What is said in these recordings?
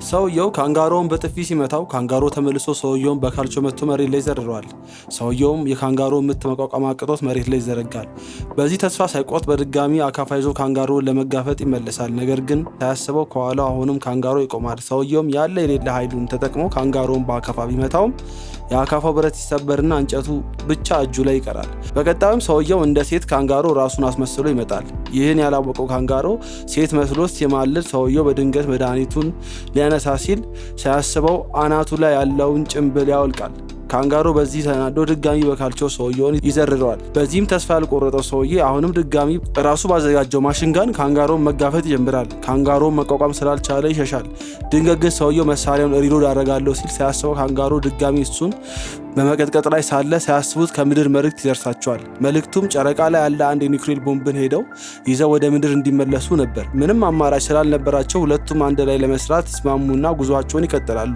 ሰውየው ካንጋሮውን በጥፊ ሲመታው ካንጋሮ ተመልሶ ሰውየውን በካልቾ መጥቶ መሬት ላይ ዘርረዋል። ሰውየውም የካንጋሮውን ምት መቋቋም አቅቶት መሬት ላይ ይዘረጋል። በዚህ ተስፋ ሳይቆርጥ በድጋሚ አካፋ ይዞ ካንጋሮውን ለመጋፈጥ ይመለሳል። ነገር ግን ሳያስበው ከኋላው አሁንም ካንጋሮ ይቆማል። ሰውየውም ያለ የሌለ ኃይሉን ተጠቅሞ ካንጋሮውን በአካፋ ቢመታውም የአካፋው ብረት ሲሰበርና እንጨቱ ብቻ እጁ ላይ ይቀራል። በቀጣዩም ሰውየው እንደ ሴት ካንጋሮ ራሱን አስመስሎ ይመጣል። ይህን ያላወቀው ካንጋሮ ሴት መስሎት ሲማልድ ሰውየው በድንገት መድኃኒቱን ሊያነሳ ሲል ሳያስበው አናቱ ላይ ያለውን ጭንብል ያወልቃል። ካንጋሮ በዚህ ተናዶ ድጋሚ በካልቾ ሰውየውን ይዘርረዋል። በዚህም ተስፋ ያልቆረጠው ሰውዬ አሁንም ድጋሚ ራሱ ባዘጋጀው ማሽንጋን ካንጋሮን መጋፈጥ ይጀምራል። ካንጋሮን መቋቋም ስላልቻለ ይሸሻል። ድንገት ግን ሰውየው መሳሪያውን ሪሎድ አደርጋለሁ ሲል ሳያስበው ካንጋሮ ድጋሚ እሱን በመቀጥቀጥ ላይ ሳለ ሳያስቡት ከምድር መልእክት ይደርሳቸዋል። መልእክቱም ጨረቃ ላይ ያለ አንድ የኒውክሌር ቦምብን ሄደው ይዘው ወደ ምድር እንዲመለሱ ነበር። ምንም አማራጭ ስላልነበራቸው ሁለቱም አንድ ላይ ለመስራት ይስማሙና ጉዟቸውን ይቀጥላሉ።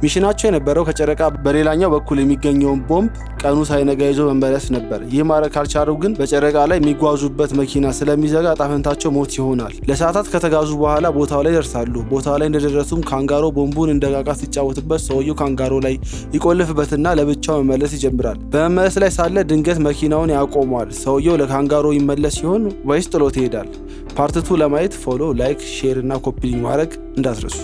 ሚሽናቸው የነበረው ከጨረቃ በሌላኛው በኩል የሚገኘውን ቦምብ ቀኑ ሳይነጋ ይዞ መመለስ ነበር። ይህ ማድረግ ካልቻሉ ግን በጨረቃ ላይ የሚጓዙበት መኪና ስለሚዘጋ ጣፈንታቸው ሞት ይሆናል። ለሰዓታት ከተጋዙ በኋላ ቦታው ላይ ይደርሳሉ። ቦታው ላይ እንደደረሱም ካንጋሮ ቦምቡን እንደጋቃ ሲጫወትበት ሰውየው ካንጋሮ ላይ ይቆልፍበትና ብቻው መመለስ ይጀምራል። በመመለስ ላይ ሳለ ድንገት መኪናውን ያቆመዋል። ሰውየው ለካንጋሮ ይመለስ ሲሆን ወይስ ጥሎት ይሄዳል? ፓርት 2 ለማየት ፎሎ፣ ላይክ፣ ሼር እና ኮፒ ማድረግ እንዳትረሱ።